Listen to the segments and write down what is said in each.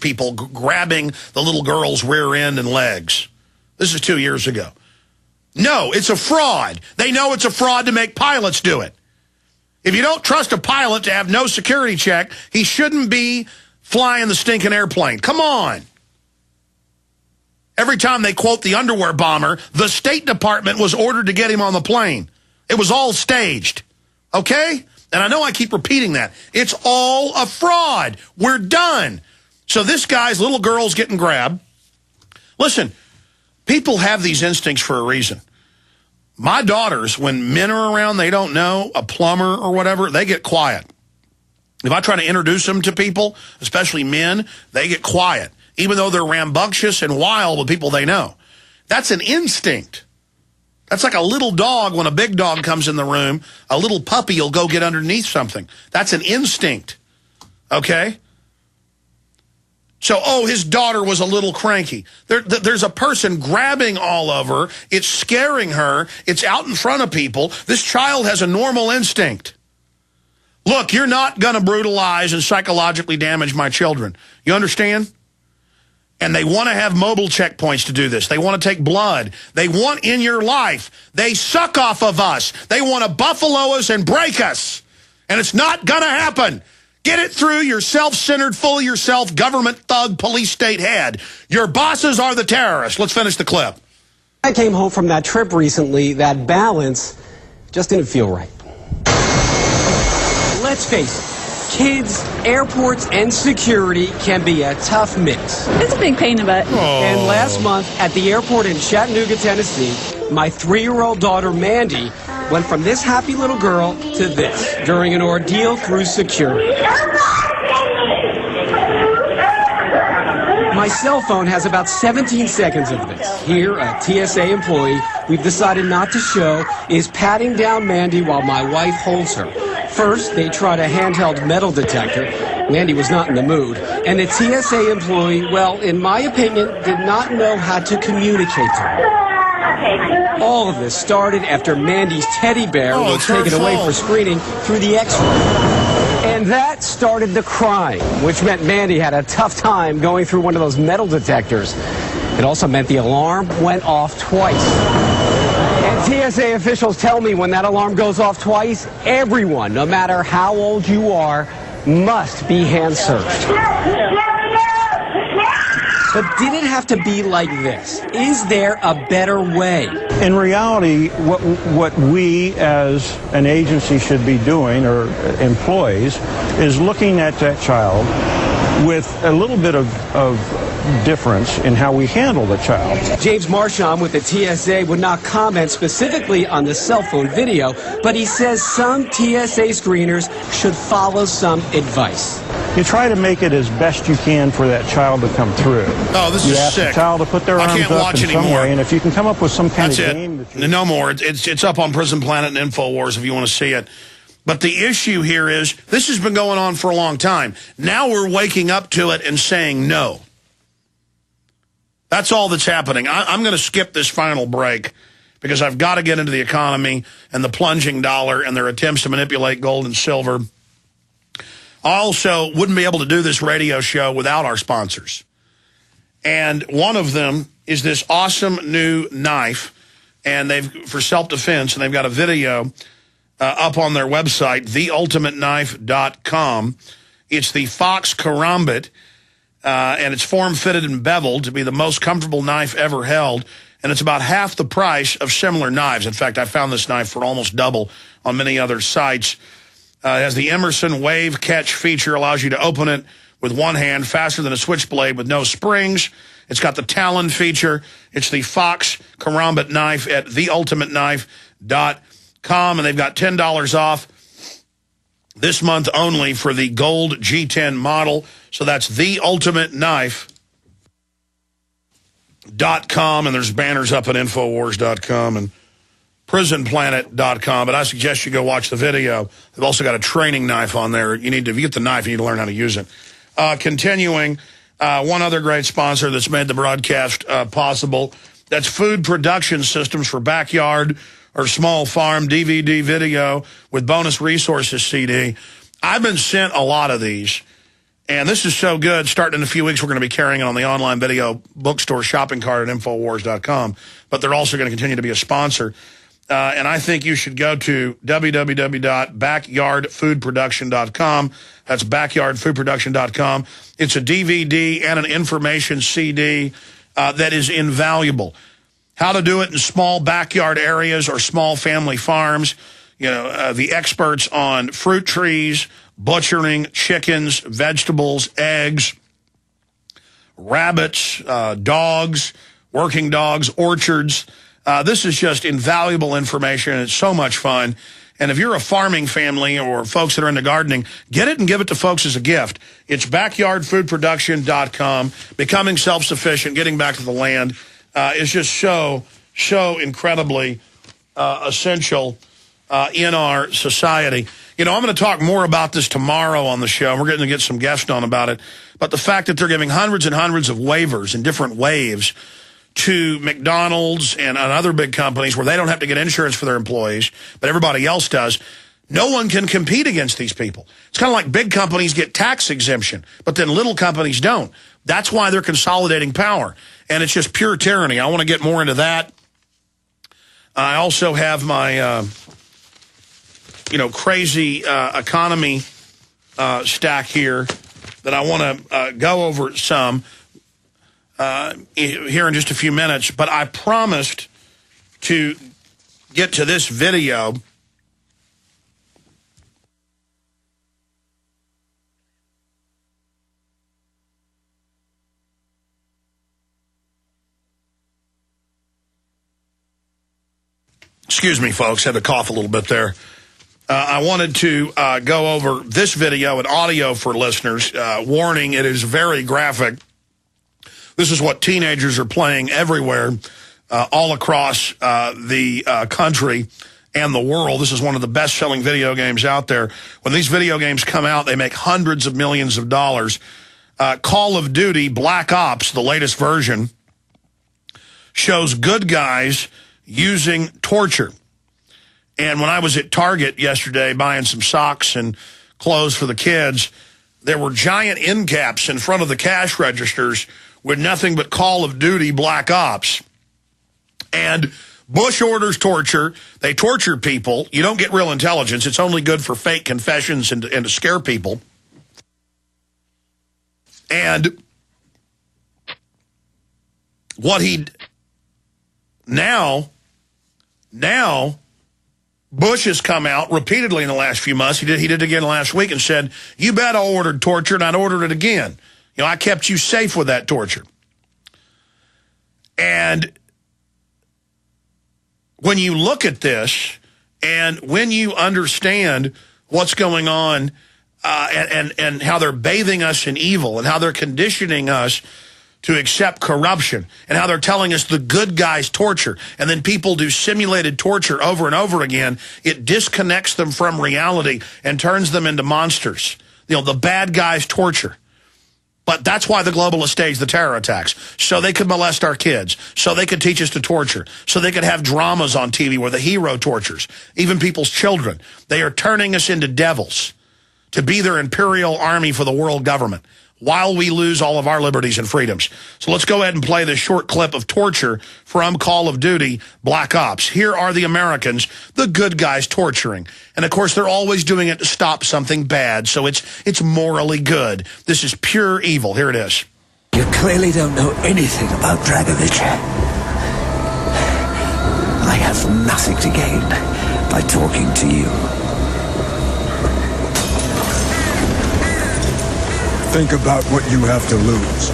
people grabbing the little girl's rear end and legs. This is 2 years ago. No, it's a fraud. They know it's a fraud to make pilots do it. If you don't trust a pilot to have no security check, he shouldn't be flying the stinking airplane. Come on. Every time they quote the underwear bomber, the State Department was ordered to get him on the plane. It was all staged. Okay? And I know I keep repeating that. It's all a fraud. We're done. So this guy's little girl's getting grabbed. Listen, people have these instincts for a reason. My daughters, when men are around they don't know, a plumber or whatever, they get quiet. If I try to introduce them to people, especially men, they get quiet, even though they're rambunctious and wild with people they know. That's an instinct. That's like a little dog. When a big dog comes in the room, a little puppy will go get underneath something. That's an instinct, okay? So, oh, his daughter was a little cranky. There's a person grabbing all of her. It's scaring her. It's out in front of people. This child has a normal instinct. Look, you're not going to brutalize and psychologically damage my children. You understand? And they want to have mobile checkpoints to do this. They want to take blood. They want in your life. They suck off of us. They want to buffalo us and break us. And it's not going to happen. Get it through your self-centered, full of yourself, government thug, police state head. Your bosses are the terrorists. Let's finish the clip. I came home from that trip recently. That balance just didn't feel right. Let's face it, kids, airports, and security can be a tough mix. It's a big pain in the butt. Oh. And last month at the airport in Chattanooga, Tennessee, my 3-year-old daughter, Mandy, went from this happy little girl to this during an ordeal through security. My cell phone has about 17 seconds of this. Here, a TSA employee we've decided not to show is patting down Mandy while my wife holds her. First, they tried a handheld metal detector. Mandy was not in the mood. And the TSA employee, well, in my opinion, did not know how to communicate to her. All of this started after Mandy's teddy bear was taken away for screening through the X-ray. And that started the crying, which meant Mandy had a tough time going through one of those metal detectors. It also meant the alarm went off twice. And TSA officials tell me when that alarm goes off twice, everyone, no matter how old you are, must be hand searched. But did it have to be like this? Is there a better way? In reality, what we as an agency should be doing, or employees, is looking at that child with a little bit of difference in how we handle the child. James Marchand with the TSA would not comment specifically on the cell phone video, but he says some TSA screeners should follow some advice. You try to make it as best you can for that child to come through. Oh, this is sick. You ask the child to put their arms up in some way, and if you can come up with some kind of game... No more. It's up on Prison Planet and InfoWars if you want to see it. But the issue here is, this has been going on for a long time. Now we're waking up to it and saying no. That's all that's happening. I'm going to skip this final break because I've got to get into the economy and the plunging dollar and their attempts to manipulate gold and silver. I also wouldn't be able to do this radio show without our sponsors. And one of them is this awesome new knife, and they've for self-defense, and they've got a video up on their website, theultimateknife.com. It's the Fox Karambit, and it's form-fitted and beveled to be the most comfortable knife ever held, and it's about half the price of similar knives. In fact, I found this knife for almost double on many other sites. It has the Emerson Wave Catch feature, allows you to open it with one hand faster than a switchblade with no springs. It's got the Talon feature. It's the Fox Karambit knife at theultimateknife.com, and they've got $10 off this month only for the gold G10 model. So that's theultimateknife.com, and there's banners up at Infowars.com and prisonplanet.com, but I suggest you go watch the video. They've also got a training knife on there. If you get the knife, you need to learn how to use it. Continuing, one other great sponsor that's made the broadcast possible. That's Food Production Systems for Backyard or Small Farm DVD video with bonus resources CD. I've been sent a lot of these, And this is so good. Starting in a few weeks, we're going to be carrying it on the online video bookstore shopping cart at Infowars.com. But they're also going to continue to be a sponsor. And I think you should go to www.backyardfoodproduction.com. That's backyardfoodproduction.com. It's a DVD and an information CD that is invaluable. How to do it in small backyard areas or small family farms. You know, the experts on fruit trees, butchering, chickens, vegetables, eggs, rabbits, dogs, working dogs, orchards. This is just invaluable information, and it's so much fun. And if you're a farming family or folks that are into gardening, get it and give it to folks as a gift. It's backyardfoodproduction.com. Becoming self-sufficient, getting back to the land is just so incredibly essential in our society. You know, I'm going to talk more about this tomorrow on the show. We're going to get some guests on about it. But the fact that they're giving hundreds and hundreds of waivers in different waves to McDonald's and other big companies where they don't have to get insurance for their employees, but everybody else does, no one can compete against these people. It's kind of like big companies get tax exemption, but then little companies don't. That's why they're consolidating power. And it's just pure tyranny. I want to get more into that. I also have my... crazy economy stack here that I want to go over some here in just a few minutes. But I promised to get to this video. Excuse me, folks. Had to cough a little bit there. I wanted to go over this video and audio for listeners. Warning, it is very graphic. This is what teenagers are playing everywhere, all across the country and the world. This is one of the best-selling video games out there. When these video games come out, they make hundreds of millions of dollars. Call of Duty Black Ops, the latest version, shows good guys using torture. And when I was at Target yesterday buying some socks and clothes for the kids, there were giant end caps in front of the cash registers with nothing but Call of Duty Black Ops. And Bush orders torture. They torture people. You don't get real intelligence. It's only good for fake confessions and to scare people. And what he... Now... Bush has come out repeatedly in the last few months. He did it again last week and said, you bet I ordered torture, and I'd ordered it again. You know, I kept you safe with that torture. And when you look at this and when you understand what's going on and how they're bathing us in evil and how they're conditioning us to accept corruption, and how they're telling us the good guys torture, and then people do simulated torture over and over again, it disconnects them from reality and turns them into monsters. You know, the bad guys torture. But that's why the globalists stage the terror attacks, so they could molest our kids, so they could teach us to torture, so they could have dramas on TV where the hero tortures, even people's children. They are turning us into devils to be their imperial army for the world government, while we lose all of our liberties and freedoms. So let's go ahead and play this short clip of torture from Call of Duty Black Ops. Here are the Americans, the good guys torturing. And of course, they're always doing it to stop something bad, so it's morally good. This is pure evil. Here it is. You clearly don't know anything about Dragovich. I have nothing to gain by talking to you. Think about what you have to lose.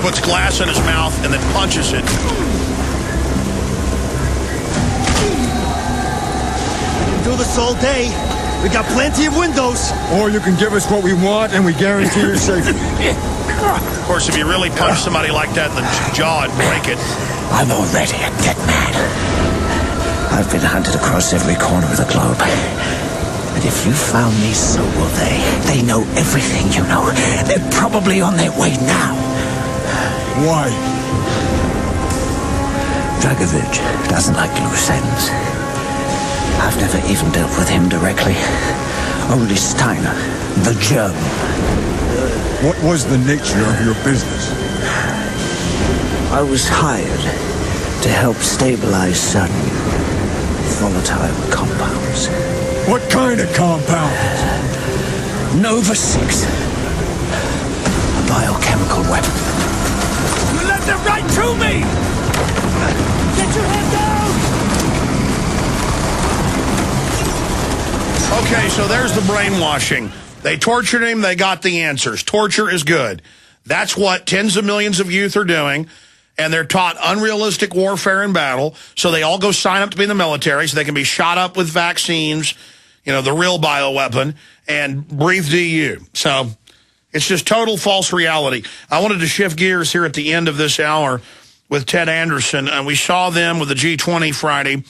Puts glass in his mouth and then punches it. We can do this all day. We got plenty of windows. Or you can give us what we want and we guarantee your safety. Of course, if you really punch somebody like that in the jaw and break it. I'm already a dead man. I've been hunted across every corner of the globe. And if you found me, so will they. They know everything you know. They're probably on their way now. Why? Dragovich doesn't like loose ends. I've never even dealt with him directly. Only Steiner, the German. What was the nature of your business? I was hired to help stabilize certain volatile compounds. What kind of compounds? Nova 6. A biochemical weapon. You left it right to me! Get your head down! Okay, so there's the brainwashing. They tortured him, they got the answers. Torture is good. That's what tens of millions of youth are doing, and they're taught unrealistic warfare and battle, so they all go sign up to be in the military so they can be shot up with vaccines, you know, the real bioweapon, and breathe DU. So it's just total false reality. I wanted to shift gears here at the end of this hour with Ted Anderson, and we saw them with the G20 Friday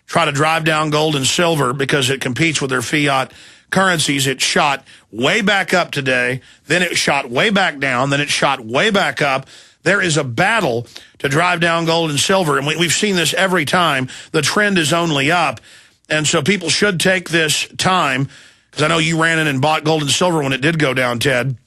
try to drive down gold and silver because it competes with their fiat currencies. It shot way back up today, then it shot way back down, then it shot way back up. There is a battle to drive down gold and silver, and we've seen this every time. The trend is only up, and so people should take this time, because I know you ran in and bought gold and silver when it did go down, Ted,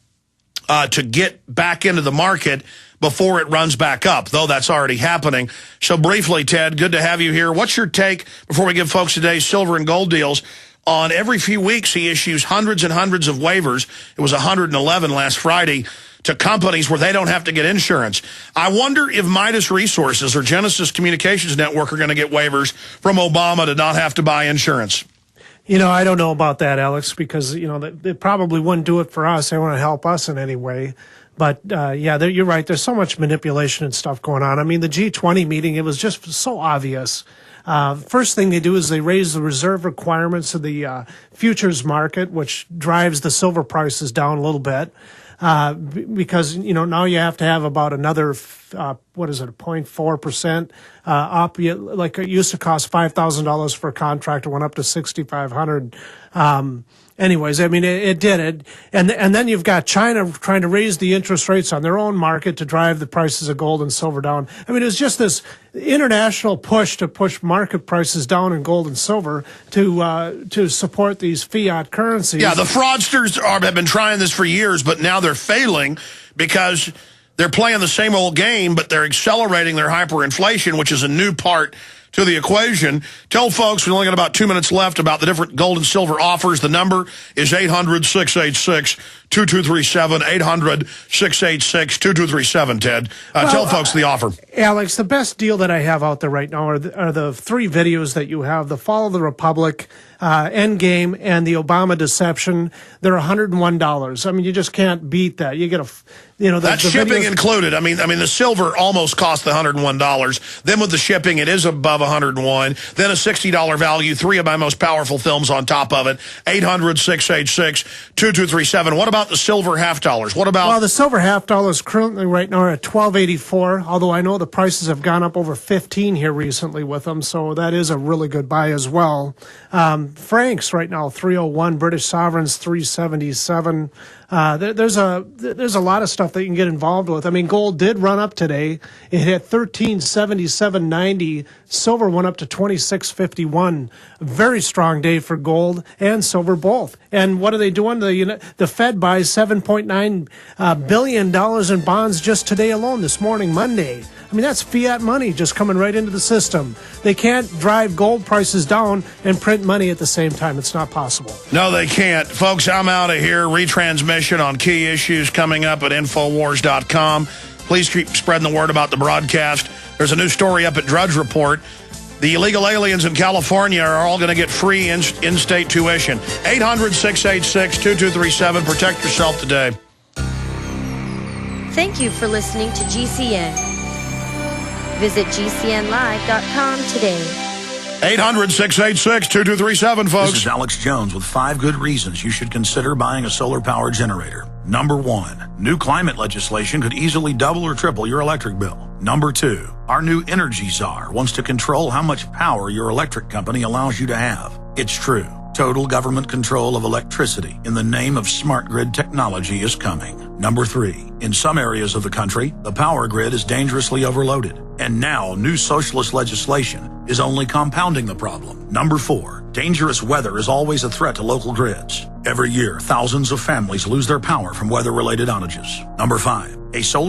to get back into the market before it runs back up, though that's already happening. So briefly, Ted, good to have you here. What's your take, before we give folks today's silver and gold deals, on every few weeks he issues hundreds and hundreds of waivers? It was 111 last Friday to companies where they don't have to get insurance. I wonder if Midas Resources or Genesis Communications Network are going to get waivers from Obama to not have to buy insurance. You know, I don't know about that, Alex, because, you know, they probably wouldn't do it for us. They want to help us in any way. But, yeah, you're right. There's so much manipulation and stuff going on. I mean, the G20 meeting, it was just so obvious. First thing they do is they raise the reserve requirements of the futures market, which drives the silver prices down a little bit. Because, you know, now you have to have about another, 0.4% up. Like, it used to cost $5,000 for a contract. It went up to $6,500. Anyways, I mean, it did it. And then you've got China trying to raise the interest rates on their own market to drive the prices of gold and silver down. I mean, it was just this international push to push market prices down in gold and silver to support these fiat currencies. Yeah, the fraudsters have been trying this for years, but now they're failing because they're playing the same old game, but they're accelerating their hyperinflation, which is a new part to the equation. Tell folks, we only got about 2 minutes left, about the different gold and silver offers. The number is 800-686-2237, 800-686-2237, Ted. Tell folks the offer. Alex, the best deal that I have out there right now are the three videos that you have, the Fall of the Republic, Endgame, and the Obama Deception. They're $101. I mean, you just can't beat that. You get that's shipping included. I mean, the silver almost cost the $101. Then with the shipping, it is above $101. Then a $60 value, three of my most powerful films on top of it. 800-686-2237. What about the silver half dollars? What about? Well, the silver half dollars currently right now are at $12.84. Although I know the prices have gone up over 15 here recently with them, so that is a really good buy as well. Francs right now, 301. British sovereigns, 377. There's a lot of stuff that you can get involved with. I mean, gold did run up today. It hit 1377.90. Silver went up to 2651. A very strong day for gold and silver both. And what are they doing? The Fed buys $7.9 billion in bonds just today alone, this morning, Monday. I mean, that's fiat money just coming right into the system. They can't drive gold prices down and print money at the same time. It's not possible. No, they can't. Folks, I'm out of here. Retransmission on key issues coming up at Infowars.com. Please keep spreading the word about the broadcast. There's a new story up at Drudge Report. The illegal aliens in California are all going to get free in-state tuition. 800-686-2237. Protect yourself today. Thank you for listening to GCN. Visit GCNlive.com today. 800-686-2237, folks. This is Alex Jones with 5 good reasons you should consider buying a solar power generator. Number 1, new climate legislation could easily double or triple your electric bill. Number 2, our new energy czar wants to control how much power your electric company allows you to have. It's true. Total government control of electricity in the name of smart grid technology is coming. Number 3, in some areas of the country, the power grid is dangerously overloaded. And now new socialist legislation is only compounding the problem. Number 4, Dangerous weather is always a threat to local grids. Every year, thousands of families lose their power from weather-related outages. Number 5, a solar